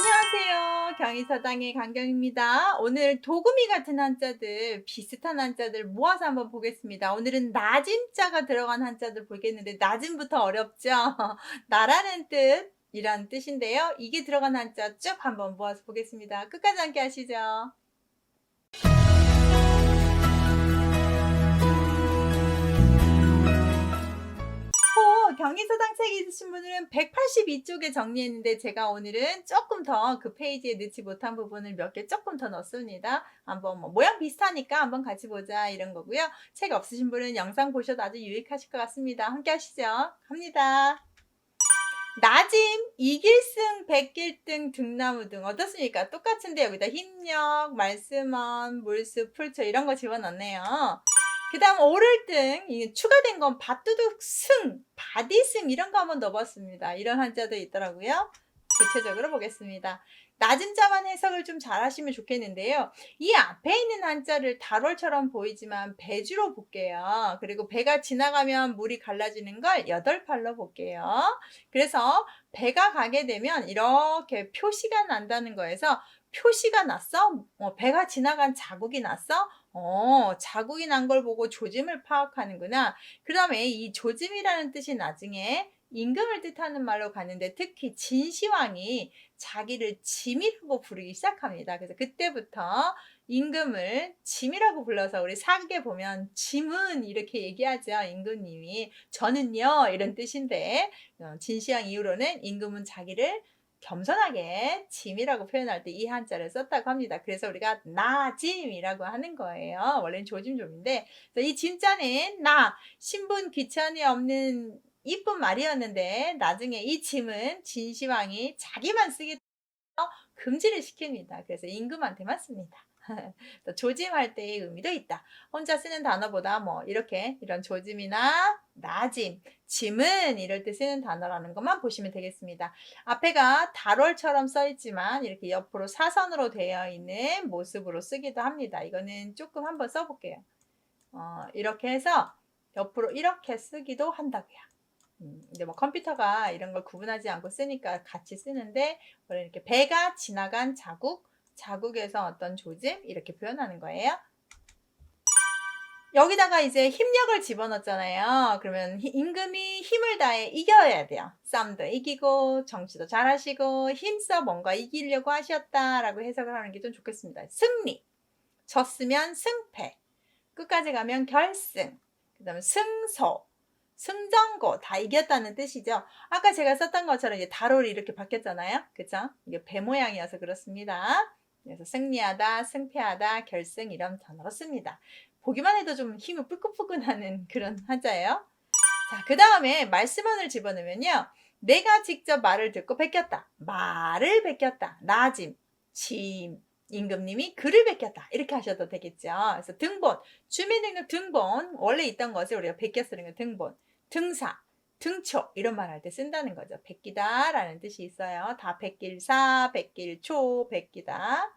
안녕하세요. 경희서당의 강경입니다. 오늘 도구미 같은 한자들, 비슷한 한자들 모아서 한번 보겠습니다. 오늘은 낮음자가 들어간 한자들 보겠는데, 낮음부터 어렵죠? 나라는 뜻이란 뜻인데요. 이게 들어간 한자 쭉 한번 모아서 보겠습니다. 끝까지 함께 하시죠. 경기서당 책 있으신 분들은 182쪽에 정리했는데, 제가 오늘은 조금 더 그 페이지에 넣지 못한 부분을 몇 개 조금 더 넣습니다. 한번 모양 비슷하니까 한번 같이 보자 이런 거고요. 책 없으신 분은 영상 보셔도 아주 유익하실 것 같습니다. 함께 하시죠. 갑니다. 낮임, 이길승, 백길등, 등나무 등 어떻습니까? 똑같은데 여기다 힘력, 말씀원, 물수, 풀초 이런 거 집어넣네요. 그 다음 오를등, 이게 추가된 건 밭두둑 승, 바디승 이런 거 한번 넣어봤습니다. 이런 한자도 있더라고요. 구체적으로 보겠습니다. 낮은 자만 해석을 좀 잘 하시면 좋겠는데요. 이 앞에 있는 한자를 달월처럼 보이지만 배주로 볼게요. 그리고 배가 지나가면 물이 갈라지는 걸 여덟팔로 볼게요. 그래서 배가 가게 되면 이렇게 표시가 난다는 거에서 표시가 났어? 배가 지나간 자국이 났어? 자국이 난 걸 보고 조짐을 파악하는구나. 그 다음에 이 조짐이라는 뜻이 나중에 임금을 뜻하는 말로 가는데, 특히 진시황이 자기를 짐이라고 부르기 시작합니다. 그래서 그때부터 임금을 짐이라고 불러서 우리 사극에 보면 짐은 이렇게 얘기하죠. 임금님이 저는요 이런 뜻인데, 진시황 이후로는 임금은 자기를 겸손하게 짐이라고 표현할 때 이 한자를 썼다고 합니다. 그래서 우리가 나짐이라고 하는 거예요. 원래는 조짐조인데, 이 짐자는 나 신분 귀천이 없는 이쁜 말이었는데, 나중에 이 짐은 진시황이 자기만 쓰게 돼서 금지를 시킵니다. 그래서 임금한테만 씁니다. 조짐할 때의 의미도 있다. 혼자 쓰는 단어보다 이렇게 이런 조짐이나 나짐, 짐은 이럴 때 쓰는 단어라는 것만 보시면 되겠습니다. 앞에가 달월처럼 써 있지만 이렇게 옆으로 사선으로 되어 있는 모습으로 쓰기도 합니다. 이거는 조금 한번 써볼게요. 이렇게 해서 옆으로 이렇게 쓰기도 한다고요. 근데 컴퓨터가 이런 걸 구분하지 않고 쓰니까 같이 쓰는데, 원래 이렇게 배가 지나간 자국, 자국에서 어떤 조짐 이렇게 표현하는 거예요. 여기다가 이제 힘력을 집어넣었잖아요. 그러면 임금이 힘을 다해 이겨야 돼요. 싸움도 이기고 정치도 잘하시고 힘써 뭔가 이기려고 하셨다라고 해석을 하는 게 좀 좋겠습니다. 승리, 졌으면 승패, 끝까지 가면 결승, 그 다음에 승소, 승전고 다 이겼다는 뜻이죠. 아까 제가 썼던 것처럼 이제 달월이 이렇게 바뀌었잖아요. 그죠? 이게 배 모양이어서 그렇습니다. 그래서 승리하다, 승패하다, 결승 이런 단어로 씁니다. 보기만 해도 좀 힘이 뿌끈뿌끈하는 그런 한자예요. 자, 그 다음에 말씀원을 집어넣으면요. 내가 직접 말을 듣고 베꼈다. 말을 베꼈다. 나짐, 짐, 임금님이 글을 베꼈다. 이렇게 하셔도 되겠죠. 그래서 등본, 주민등록 등본, 원래 있던 것을 우리가 베껴 쓰는 거 등본, 등사, 등초 이런 말 할 때 쓴다는 거죠. 베끼다 라는 뜻이 있어요. 다 베낄사, 베낄초, 베끼다.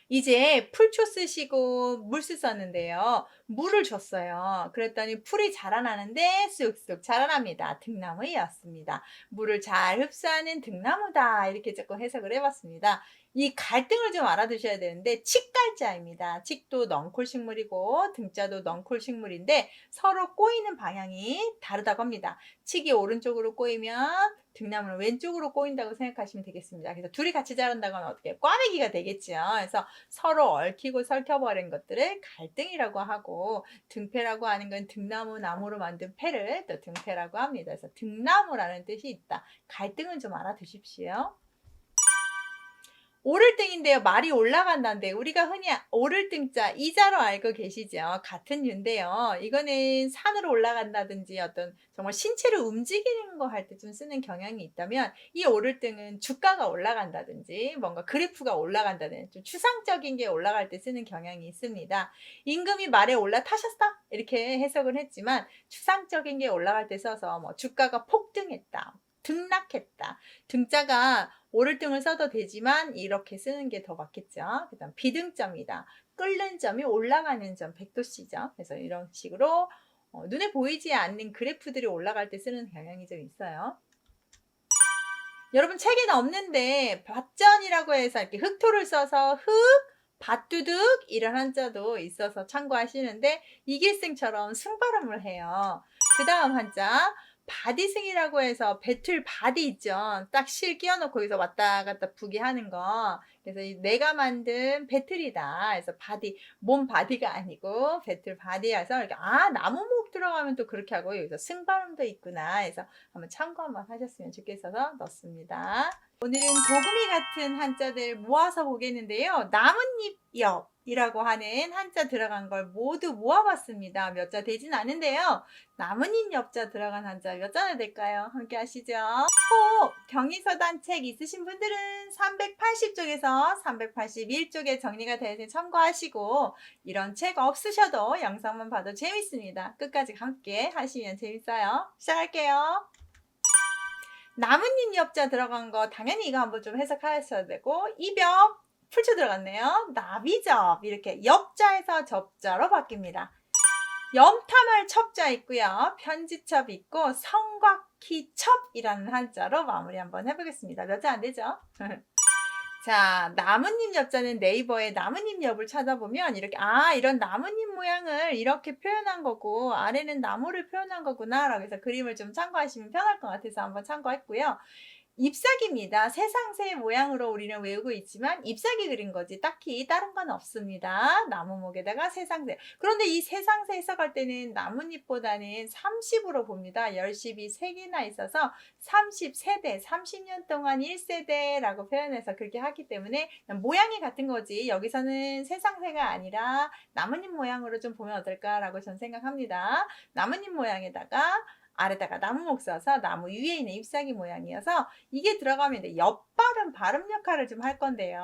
이제 풀초 쓰시고 물수 썼는데요. 물을 줬어요. 그랬더니 풀이 자라나는데 쑥쑥 자라납니다. 등나무였습니다. 물을 잘 흡수하는 등나무다. 이렇게 조금 해석을 해봤습니다. 이 갈등을 좀 알아두셔야 되는데, 칡갈자입니다. 칡도 넝쿨 식물이고 등자도 넝쿨 식물인데 서로 꼬이는 방향이 다르다고 합니다. 칡이 오른쪽으로 꼬이면 등나무는 왼쪽으로 꼬인다고 생각하시면 되겠습니다. 그래서 둘이 같이 자란다거나 어떻게 꽈배기가 되겠죠. 그래서 서로 얽히고 설켜버린 것들을 갈등이라고 하고, 등패라고 하는 건 등나무 나무로 만든 패를 또 등패라고 합니다. 그래서 등나무라는 뜻이 있다. 갈등은 좀 알아두십시오. 오를등인데요. 말이 올라간다는데, 우리가 흔히 오를등자 이자로 알고 계시죠. 같은 유인데요. 이거는 산으로 올라간다든지 어떤 정말 신체를 움직이는 거 할 때 좀 쓰는 경향이 있다면, 이 오를등은 주가가 올라간다든지 뭔가 그래프가 올라간다든지 좀 추상적인 게 올라갈 때 쓰는 경향이 있습니다. 임금이 말에 올라타셨다 이렇게 해석을 했지만, 추상적인 게 올라갈 때 써서 주가가 폭등했다, 등락했다, 등자가 오를 등을 써도 되지만 이렇게 쓰는 게 더 맞겠죠. 그 다음 비등점이다. 끓는 점이 올라가는 점, 백도씨죠. 그래서 이런 식으로 눈에 보이지 않는 그래프들이 올라갈 때 쓰는 경향이 좀 있어요. 여러분 책에는 없는데 밭전이라고 해서 이렇게 흑토를 써서 흙, 밭두둑 이런 한자도 있어서 참고하시는데 이길승처럼 승발음을 해요. 그 다음 한자 바디승이라고 해서 배틀 바디 있죠. 딱 실 끼워놓고 거기서 왔다 갔다 부기 하는 거. 그래서 내가 만든 배틀이다. 그래서 바디, 몸 바디가 아니고 배틀 바디여서 이렇게 나무목 들어가면 또 그렇게 하고 여기서 승발음도 있구나. 해서 한번 참고 한번 하셨으면 좋겠어서 넣습니다. 오늘은 도금이 같은 한자들 모아서 보겠는데요. 나뭇잎 옆이라고 하는 한자 들어간 걸 모두 모아봤습니다. 몇 자 되진 않은데요. 나뭇잎 옆자 들어간 한자 몇 자나 될까요? 함께 하시죠. 경의서단 책 있으신 분들은 380쪽에서 381쪽에 정리가 되어 있으니 참고하시고 이런 책 없으셔도 영상만 봐도 재밌습니다. 끝까지 함께 하시면 재밌어요. 시작할게요. 나뭇잎 옆자 들어간 거 당연히 이거 한번 좀 해석하셔야 되고 이벽 풀초 들어갔네요. 나비접 이렇게 옆자에서 접자로 바뀝니다. 염탐할 첩자 있고요. 편지첩 있고 성곽희첩이라는 한자로 마무리 한번 해보겠습니다. 몇 자 안 되죠? 자, 나뭇잎 엽자는 네이버에 나뭇잎 엽을 찾아보면 이렇게 이런 나뭇잎 모양을 이렇게 표현한 거고 아래는 나무를 표현한 거구나 라고 해서 그림을 좀 참고하시면 편할 것 같아서 한번 참고했고요. 잎사귀입니다. 세상새 모양으로 우리는 외우고 있지만 잎사귀 그린 거지 딱히 다른 건 없습니다. 나무목에다가 세상새. 그런데 이 세상새 해석할 때는 나뭇잎보다는 30으로 봅니다. 10잎이 3개나 있어서 30세대, 30년 동안 1세대라고 표현해서 그렇게 하기 때문에 모양이 같은 거지 여기서는 세상새가 아니라 나뭇잎 모양으로 좀 보면 어떨까라고 저는 생각합니다. 나뭇잎 모양에다가 아래다가 나무목 써서 나무 위에 있는 잎사귀 모양이어서 이게 들어가면 옆발음 발음 역할을 좀 할 건데요.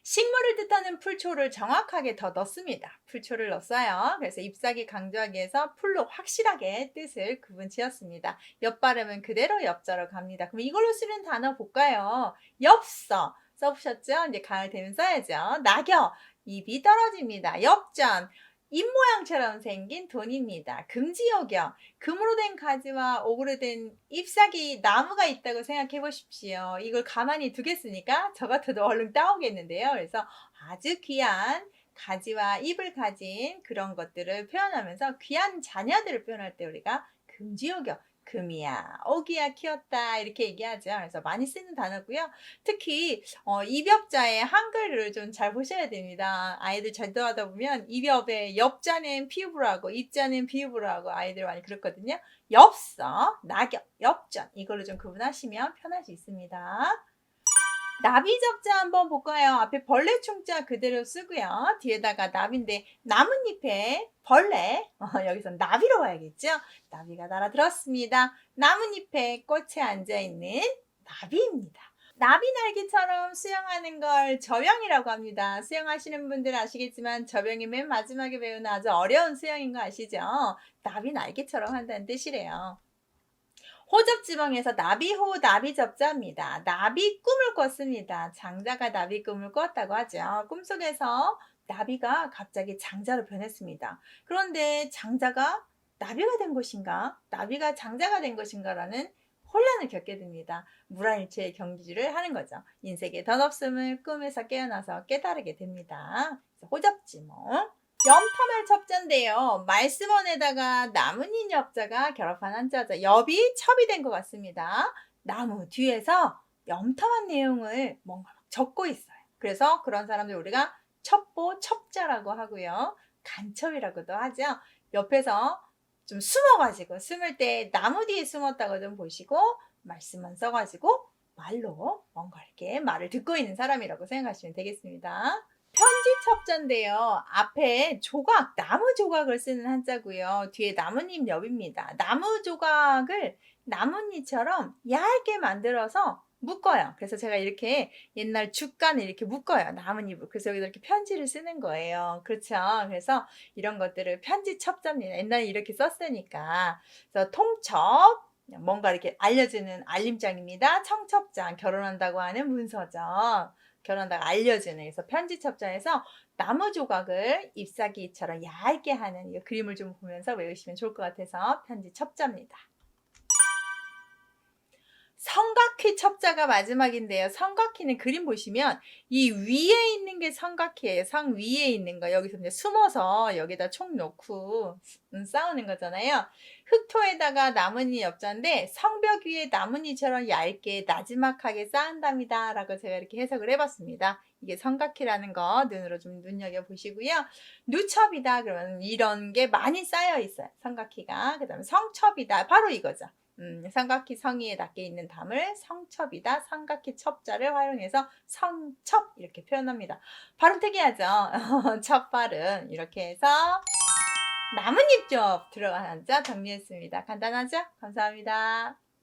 식물을 뜻하는 풀초를 정확하게 더 넣습니다. 풀초를 넣었어요. 그래서 잎사귀 강조하기 위해서 풀로 확실하게 뜻을 구분 지었습니다. 옆발음은 그대로 옆자로 갑니다. 그럼 이걸로 쓰는 단어 볼까요? 엽서 써보셨죠? 이제 가을 되면 써야죠. 낙엽 잎이 떨어집니다. 엽전 잎 모양처럼 생긴 돈입니다. 금지옥여 금으로 된 가지와 옥으로 된 잎사귀 나무가 있다고 생각해 보십시오. 이걸 가만히 두겠습니까? 저 같아도 얼른 따오겠는데요. 그래서 아주 귀한 가지와 잎을 가진 그런 것들을 표현하면서 귀한 자녀들을 표현할 때 우리가 금지옥여 금이야, 옥이야 키웠다 이렇게 얘기하죠. 그래서 많이 쓰는 단어고요. 특히 입엽자의 한글을 좀 잘 보셔야 됩니다. 아이들 전도하다 보면 입엽에 엽자는 피읍으로 하고 입자는 비읍으로 하고 아이들 많이 그렇거든요. 엽서, 낙엽, 엽전 이걸로 좀 구분하시면 편할 수 있습니다. 나비접자 한번 볼까요? 앞에 벌레 충자 그대로 쓰고요. 뒤에다가 나비인데 나뭇잎에 벌레 여기서 나비로 와야겠죠? 나비가 날아들었습니다. 나뭇잎에 꽃에 앉아있는 나비입니다. 나비 날개처럼 수영하는 걸 저병이라고 합니다. 수영하시는 분들 아시겠지만 저병이 맨 마지막에 배우는 아주 어려운 수영인 거 아시죠? 나비 날개처럼 한다는 뜻이래요. 호접지방에서 나비호 나비접자입니다. 나비 꿈을 꿨습니다. 장자가 나비 꿈을 꿨다고 하죠. 꿈속에서 나비가 갑자기 장자로 변했습니다. 그런데 장자가 나비가 된 것인가? 나비가 장자가 된 것인가? 라는 혼란을 겪게 됩니다. 무라일체의 경주를 하는 거죠. 인생의 덧없음을 꿈에서 깨어나서 깨달게 됩니다. 호접지몽. 염탐할 첩자인데요. 말씀원에다가 나뭇잎 엽자가 결합한 한자죠. 엽이 첩이 된 것 같습니다. 나무 뒤에서 염탐한 내용을 뭔가 적고 있어요. 그래서 그런 사람들 우리가 첩보 첩자라고 하고요. 간첩이라고도 하죠. 옆에서 좀 숨어가지고 숨을 때 나무 뒤에 숨었다고 좀 보시고 말씀만 써가지고 말로 뭔가 이렇게 말을 듣고 있는 사람이라고 생각하시면 되겠습니다. 편지첩자인데요. 앞에 조각, 나무 조각을 쓰는 한자고요. 뒤에 나뭇잎 엽입니다. 나무 조각을 나뭇잎처럼 얇게 만들어서 묶어요. 그래서 제가 이렇게 옛날 죽간을 이렇게 묶어요. 나뭇잎을. 그래서 여기다 이렇게 편지를 쓰는 거예요. 그렇죠. 그래서 이런 것들을 편지첩자입니다. 옛날에 이렇게 썼으니까. 그래서 통첩, 뭔가 이렇게 알려주는 알림장입니다. 청첩장, 결혼한다고 하는 문서죠. 결혼한다고 알려주는. 그래서 편지첩자에서 나무 조각을 잎사귀처럼 얇게 하는 이 그림을 좀 보면서 외우시면 좋을 것 같아서 편지첩자입니다. 성곽휘 첩자가 마지막인데요. 성곽휘는 그림 보시면 이 위에 있는 게 성곽휘예요. 성 위에 있는 거. 여기서 이제 숨어서 여기다 총 놓고 싸우는 거잖아요. 흑토에다가 나뭇잎 엽자인데 성벽 위에 나뭇잎처럼 얇게 나지막하게 쌓은답니다. 라고 제가 이렇게 해석을 해봤습니다. 이게 성곽휘라는 거 눈으로 좀 눈여겨보시고요. 누첩이다 그러면 이런 게 많이 쌓여 있어요. 성곽휘가. 그 다음에 성첩이다. 바로 이거죠. 삼각기 성의에 닿게 있는 담을 성첩이다. 삼각기 첩자를 활용해서 성첩 이렇게 표현합니다. 발음 특이하죠? 첫 발음 이렇게 해서 나뭇잎 쪽 들어간 한자 정리했습니다. 간단하죠? 감사합니다.